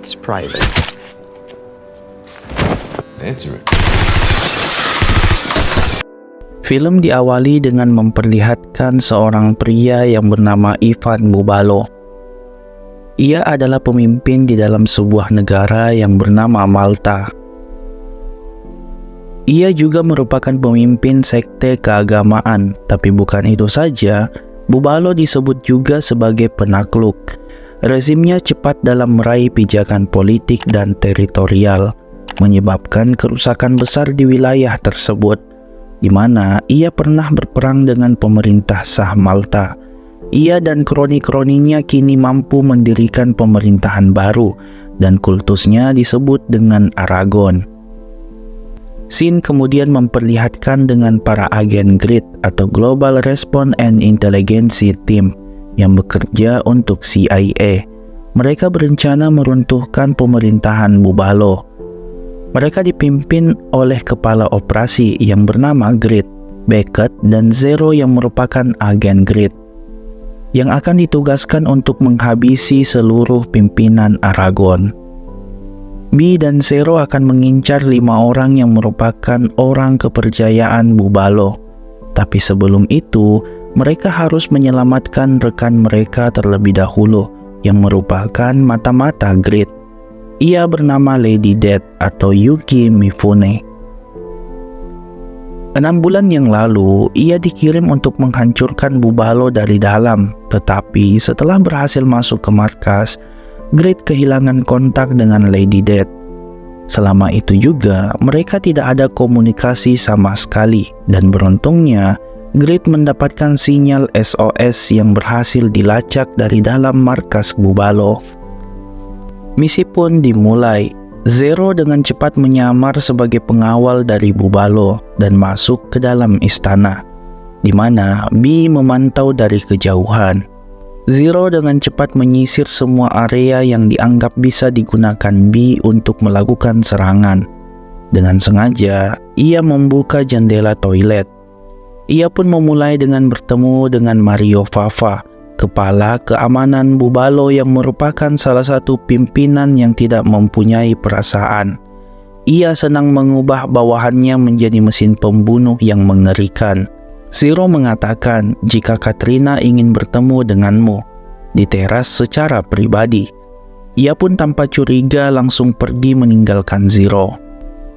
It's private. Answer it. Film diawali dengan memperlihatkan seorang pria yang bernama Ivan Bubalo. Ia adalah pemimpin di dalam sebuah negara yang bernama Malta. Ia juga merupakan pemimpin sekte keagamaan, tapi bukan itu saja, Bubalo disebut juga sebagai penakluk. Rezimnya cepat dalam meraih pijakan politik dan teritorial, menyebabkan kerusakan besar di wilayah tersebut, di mana ia pernah berperang dengan pemerintah sah Malta. Ia dan kroni-kroninya kini mampu mendirikan pemerintahan baru, dan kultusnya disebut dengan Aragon. Scene kemudian memperlihatkan dengan para agen GRID atau Global Response and Intelligence Team yang bekerja untuk CIA. Mereka berencana meruntuhkan pemerintahan Bubalo. Mereka dipimpin oleh kepala operasi yang bernama GRID, Beckett, dan Zero yang merupakan agen GRID, yang akan ditugaskan untuk menghabisi seluruh pimpinan Aragon. B dan Zero akan mengincar 5 orang yang merupakan orang kepercayaan Bubalo. Tapi sebelum itu, mereka harus menyelamatkan rekan mereka terlebih dahulu, yang merupakan mata-mata GRID. Ia bernama Lady Death atau Yuki Mifune. 6 bulan yang lalu, ia dikirim untuk menghancurkan Bubalo dari dalam. Tetapi setelah berhasil masuk ke markas, GRID kehilangan kontak dengan Lady Death. Selama itu juga, mereka tidak ada komunikasi sama sekali. Dan beruntungnya, GRID mendapatkan sinyal SOS yang berhasil dilacak dari dalam markas Bubalo. Misi pun dimulai. Zero dengan cepat menyamar sebagai pengawal dari Bubalo dan masuk ke dalam istana, di mana B memantau dari kejauhan. Zero dengan cepat menyisir semua area yang dianggap bisa digunakan B untuk melakukan serangan. Dengan sengaja, ia membuka jendela toilet. Ia pun memulai dengan bertemu dengan Mario Fava, kepala keamanan Bubalo yang merupakan salah satu pimpinan yang tidak mempunyai perasaan. Ia senang mengubah bawahannya menjadi mesin pembunuh yang mengerikan. Zero mengatakan jika Katrina ingin bertemu denganmu di teras secara pribadi. Ia pun tanpa curiga langsung pergi meninggalkan Zero.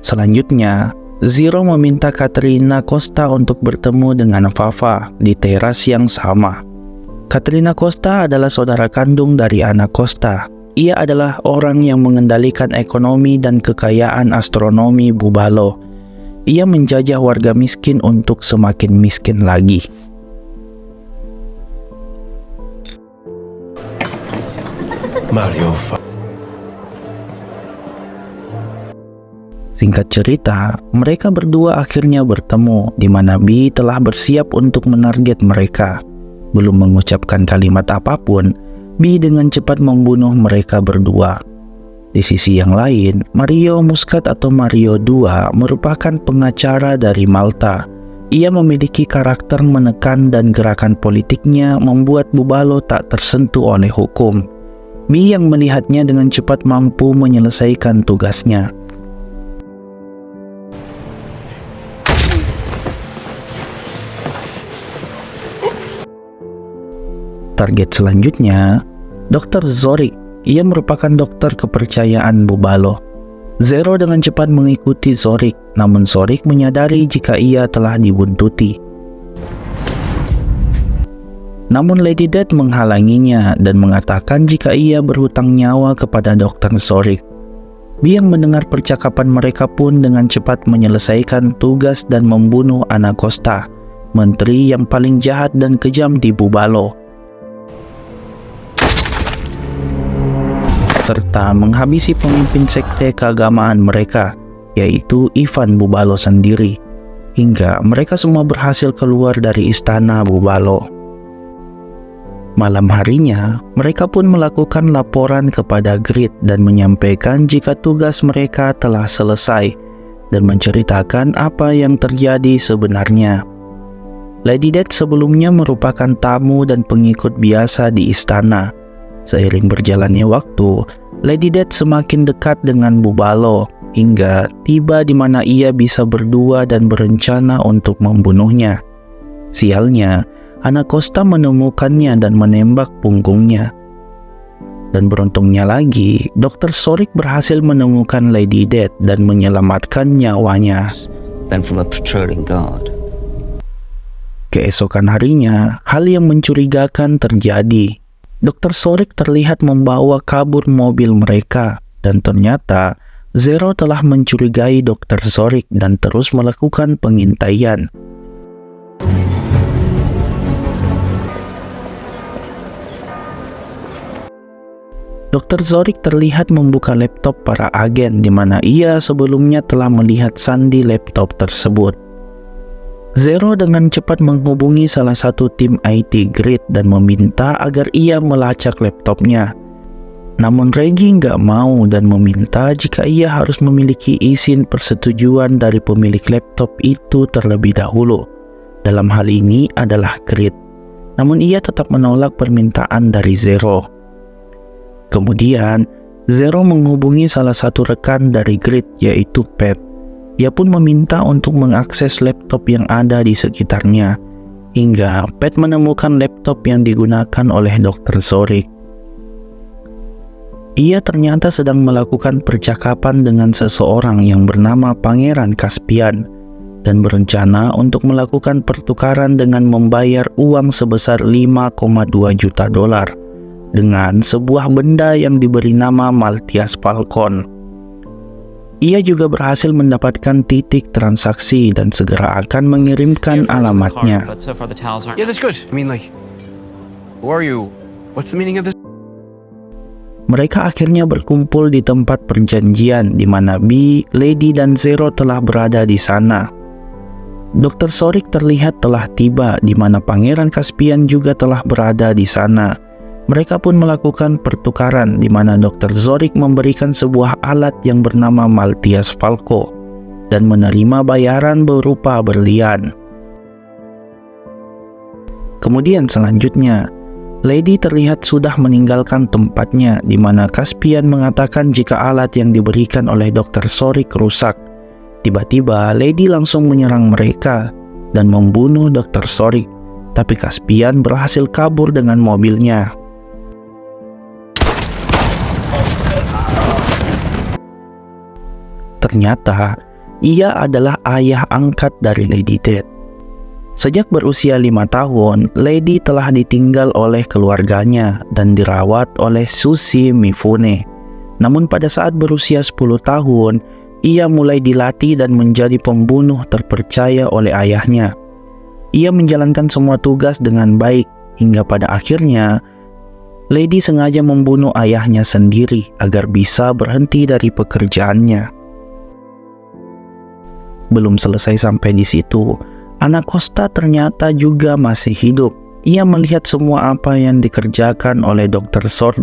Selanjutnya, Zero meminta Katrina Costa untuk bertemu dengan Fava di teras yang sama. Katrina Costa adalah saudara kandung dari Ana Costa. Ia adalah orang yang mengendalikan ekonomi dan kekayaan astronomi Bubalo. Ia menjajah warga miskin untuk semakin miskin lagi. Mario Singkat cerita, mereka berdua akhirnya bertemu, di mana B telah bersiap untuk menarget mereka. Belum mengucapkan kalimat apapun, B dengan cepat membunuh mereka berdua. Di sisi yang lain, Mario Muscat atau Mario II merupakan pengacara dari Malta. Ia memiliki karakter menekan dan gerakan politiknya membuat Bubalo tak tersentuh oleh hukum. B yang melihatnya dengan cepat mampu menyelesaikan tugasnya. Target selanjutnya, Dr. Zorik. Ia merupakan dokter kepercayaan Bubalo. Zero dengan cepat mengikuti Zorik, namun Zorik menyadari jika ia telah dibuntuti. Namun Lady Death menghalanginya dan mengatakan jika ia berhutang nyawa kepada Dr. Zorik. B yang mendengar percakapan mereka pun dengan cepat menyelesaikan tugas dan membunuh Ana Costa, menteri yang paling jahat dan kejam di Bubalo, serta menghabisi pemimpin sekte keagamaan mereka, yaitu Ivan Bubalo sendiri, hingga mereka semua berhasil keluar dari istana Bubalo. Malam harinya, mereka pun melakukan laporan kepada GRID dan menyampaikan jika tugas mereka telah selesai dan menceritakan apa yang terjadi sebenarnya. Lady Death sebelumnya merupakan tamu dan pengikut biasa di istana. Seiring berjalannya waktu, Lady Death semakin dekat dengan Bubalo hingga tiba di mana ia bisa berdua dan berencana untuk membunuhnya. Sialnya, Anacosta menemukannya dan menembak punggungnya. Dan beruntungnya lagi, Dr. Zorik berhasil menemukan Lady Death dan menyelamatkan nyawanya. Than from a patrolling guard. Keesokan harinya, hal yang mencurigakan terjadi. Dr. Zorik terlihat membawa kabur mobil mereka, dan ternyata Zero telah mencurigai Dr. Zorik dan terus melakukan pengintaian. Dr. Zorik terlihat membuka laptop para agen di mana ia sebelumnya telah melihat sandi laptop tersebut. Zero dengan cepat menghubungi salah satu tim IT Grid dan meminta agar ia melacak laptopnya. Namun Reggie nggak mau dan meminta jika ia harus memiliki izin persetujuan dari pemilik laptop itu terlebih dahulu. Dalam hal ini adalah Grid. Namun ia tetap menolak permintaan dari Zero. Kemudian, Zero menghubungi salah satu rekan dari Grid yaitu Pat. Ia pun meminta untuk mengakses laptop yang ada di sekitarnya, hingga Pat menemukan laptop yang digunakan oleh Dr. Zorik. Ia ternyata sedang melakukan percakapan dengan seseorang yang bernama Pangeran Caspian dan berencana untuk melakukan pertukaran dengan membayar uang sebesar 5,2 juta dolar dengan sebuah benda yang diberi nama Maltias Falcon. Ia juga berhasil mendapatkan titik transaksi dan segera akan mengirimkan alamatnya. Yeah, that's good. I mean, like, who are you? What's the meaning of this? Mereka akhirnya berkumpul di tempat perjanjian di mana B, Lady, dan Zero telah berada di sana. Dr. Zorik terlihat telah tiba di mana Pangeran Caspian juga telah berada di sana. Mereka pun melakukan pertukaran di mana Dr. Zorik memberikan sebuah alat yang bernama Maltias Falco dan menerima bayaran berupa berlian. Kemudian selanjutnya, Lady terlihat sudah meninggalkan tempatnya di mana Caspian mengatakan jika alat yang diberikan oleh Dr. Zorik rusak. Tiba-tiba Lady langsung menyerang mereka dan membunuh Dr. Zorik, tapi Caspian berhasil kabur dengan mobilnya. Ternyata, ia adalah ayah angkat dari Lady Death. Sejak berusia 5 tahun, Lady telah ditinggal oleh keluarganya dan dirawat oleh Sushi Mifune. Namun pada saat berusia 10 tahun, ia mulai dilatih dan menjadi pembunuh terpercaya oleh ayahnya. Ia menjalankan semua tugas dengan baik, hingga pada akhirnya, Lady sengaja membunuh ayahnya sendiri agar bisa berhenti dari pekerjaannya. Belum selesai sampai di situ, Anacosta ternyata juga masih hidup. Ia melihat semua apa yang dikerjakan oleh Dr. Zorik.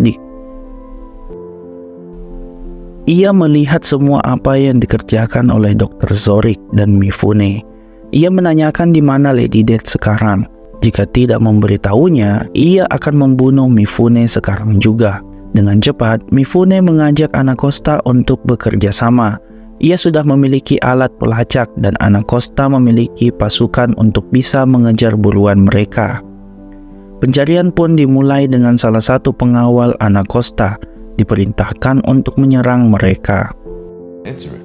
Dan Mifune. Ia menanyakan di mana Lady Death sekarang. Jika tidak memberitahunya, ia akan membunuh Mifune sekarang juga. Dengan cepat, Mifune mengajak Anacosta untuk bekerja sama. Ia sudah memiliki alat pelacak dan Anacosta memiliki pasukan untuk bisa mengejar buruan mereka. Pencarian pun dimulai dengan salah satu pengawal Anacosta diperintahkan untuk menyerang mereka. Answer it.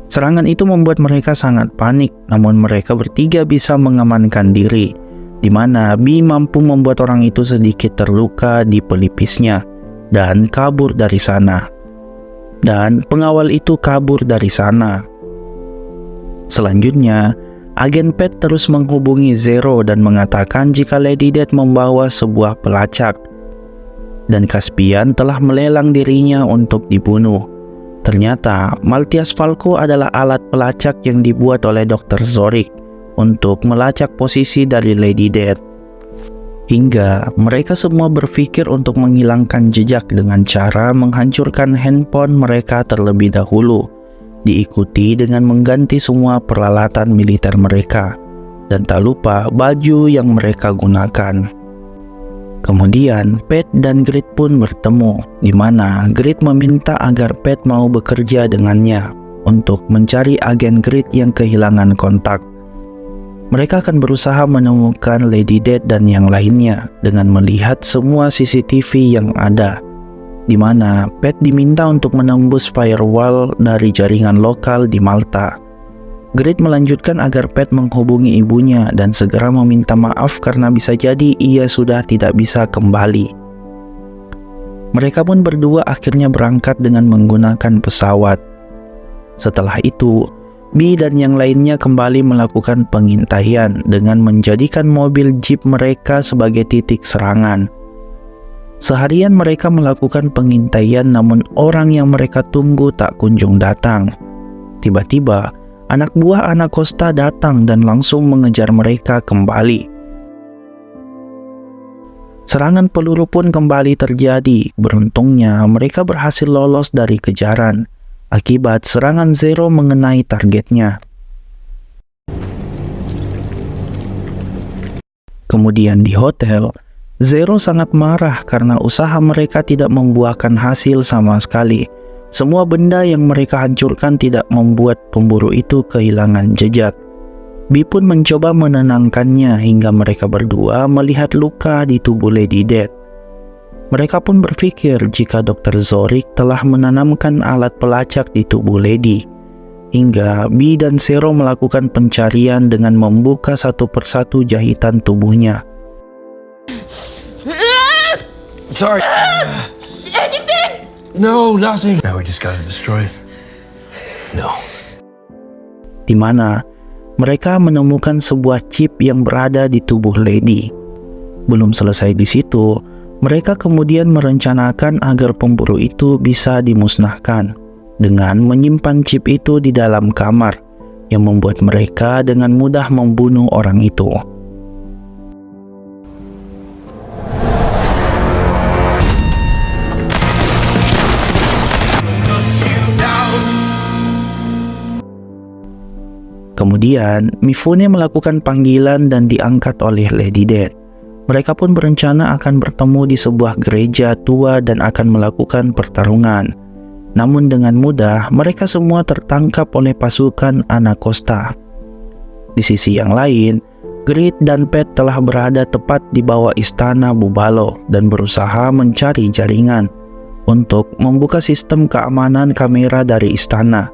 Serangan itu membuat mereka sangat panik, namun mereka bertiga bisa mengamankan diri, di mana B mampu membuat orang itu sedikit terluka di pelipisnya dan kabur dari sana. Dan pengawal itu kabur dari sana. Selanjutnya, agen Pat terus menghubungi Zero dan mengatakan jika Lady Death membawa sebuah pelacak dan Caspian telah melelang dirinya untuk dibunuh. Ternyata, Maltias Falco adalah alat pelacak yang dibuat oleh Dr. Zorik untuk melacak posisi dari Lady Death. Hingga mereka semua berpikir untuk menghilangkan jejak dengan cara menghancurkan handphone mereka terlebih dahulu, diikuti dengan mengganti semua peralatan militer mereka, dan tak lupa baju yang mereka gunakan. Kemudian Pat dan Grit pun bertemu, di mana Grit meminta agar Pat mau bekerja dengannya untuk mencari agen Grit yang kehilangan kontak. Mereka akan berusaha menemukan Lady Death dan yang lainnya dengan melihat semua CCTV yang ada, di mana Pat diminta untuk menembus firewall dari jaringan lokal di Malta. Grit melanjutkan agar Pat menghubungi ibunya dan segera meminta maaf karena bisa jadi ia sudah tidak bisa kembali. Mereka pun berdua akhirnya berangkat dengan menggunakan pesawat. Setelah itu, B dan yang lainnya kembali melakukan pengintaian dengan menjadikan mobil jeep mereka sebagai titik serangan. Seharian mereka melakukan pengintaian, namun orang yang mereka tunggu tak kunjung datang. Tiba-tiba, anak buah Anacosta datang dan langsung mengejar mereka kembali. Serangan peluru pun kembali terjadi. Beruntungnya, mereka berhasil lolos dari kejaran akibat serangan Zero mengenai targetnya. Kemudian di hotel, Zero sangat marah karena usaha mereka tidak membuahkan hasil sama sekali. Semua benda yang mereka hancurkan tidak membuat pemburu itu kehilangan jejak. B pun mencoba menenangkannya hingga mereka berdua melihat luka di tubuh Lady Death. Mereka pun berpikir jika Dr. Zorik telah menanamkan alat pelacak di tubuh Lady. Hingga B dan Zero melakukan pencarian dengan membuka satu persatu jahitan tubuhnya. Sorry. Anything? No, nothing. Now we just gotta destroy it. No. Di mana mereka menemukan sebuah chip yang berada di tubuh Lady. Belum selesai di situ, mereka kemudian merencanakan agar pemburu itu bisa dimusnahkan dengan menyimpan chip itu di dalam kamar yang membuat mereka dengan mudah membunuh orang itu. Kemudian, Mifune melakukan panggilan dan diangkat oleh Lady Death. Mereka pun berencana akan bertemu di sebuah gereja tua dan akan melakukan pertarungan. Namun dengan mudah, mereka semua tertangkap oleh pasukan Anacosta. Di sisi yang lain, Grit dan Pat telah berada tepat di bawah istana Bubalo dan berusaha mencari jaringan untuk membuka sistem keamanan kamera dari istana,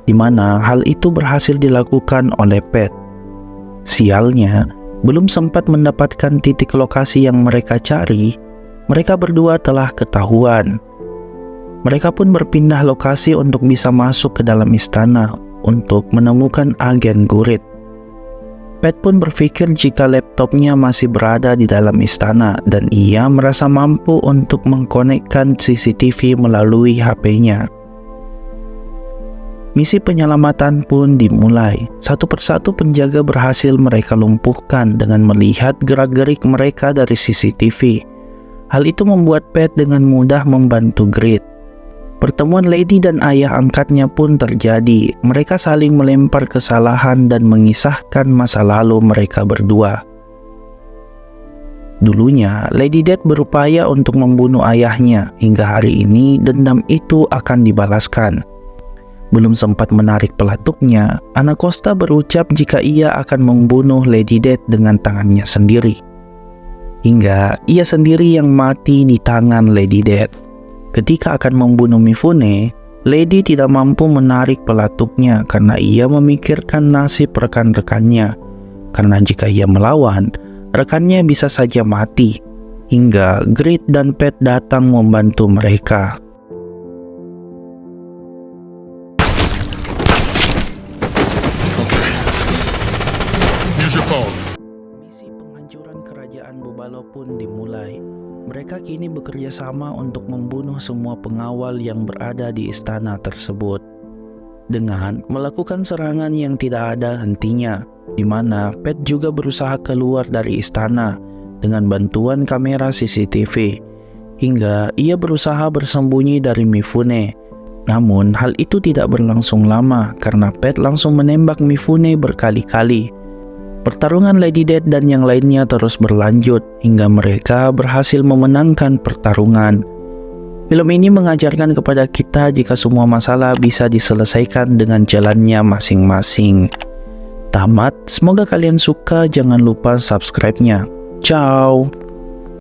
di mana hal itu berhasil dilakukan oleh Pat. Sialnya, belum sempat mendapatkan titik lokasi yang mereka cari, mereka berdua telah ketahuan. Mereka pun berpindah lokasi untuk bisa masuk ke dalam istana untuk menemukan agen Gurit. Pat pun berpikir jika laptopnya masih berada di dalam istana dan ia merasa mampu untuk mengkonekkan CCTV melalui HP-nya. Misi penyelamatan pun dimulai. Satu persatu penjaga berhasil mereka lumpuhkan dengan melihat gerak-gerik mereka dari CCTV. Hal itu membuat Pat dengan mudah membantu Grit. Pertemuan Lady dan ayah angkatnya pun terjadi. Mereka saling melempar kesalahan dan mengisahkan masa lalu mereka berdua. Dulunya, Lady Death berupaya untuk membunuh ayahnya. Hingga hari ini, dendam itu akan dibalaskan. Belum sempat menarik pelatuknya, Anacosta berucap jika ia akan membunuh Lady Death dengan tangannya sendiri. Hingga ia sendiri yang mati di tangan Lady Death. Ketika akan membunuh Mifune, Lady tidak mampu menarik pelatuknya karena ia memikirkan nasib rekan-rekannya. Karena jika ia melawan, rekannya bisa saja mati. Hingga Grit dan Pat datang membantu mereka. Misi penghancuran kerajaan Bubalo pun dimulai. Mereka kini bekerja sama untuk membunuh semua pengawal yang berada di istana tersebut dengan melakukan serangan yang tidak ada hentinya, di mana Pat juga berusaha keluar dari istana dengan bantuan kamera CCTV hingga ia berusaha bersembunyi dari Mifune. Namun hal itu tidak berlangsung lama karena Pat langsung menembak Mifune berkali-kali. Pertarungan Lady Death dan yang lainnya terus berlanjut hingga mereka berhasil memenangkan pertarungan. Film ini mengajarkan kepada kita jika semua masalah bisa diselesaikan dengan jalannya masing-masing. Tamat, semoga kalian suka, jangan lupa subscribe-nya. Ciao!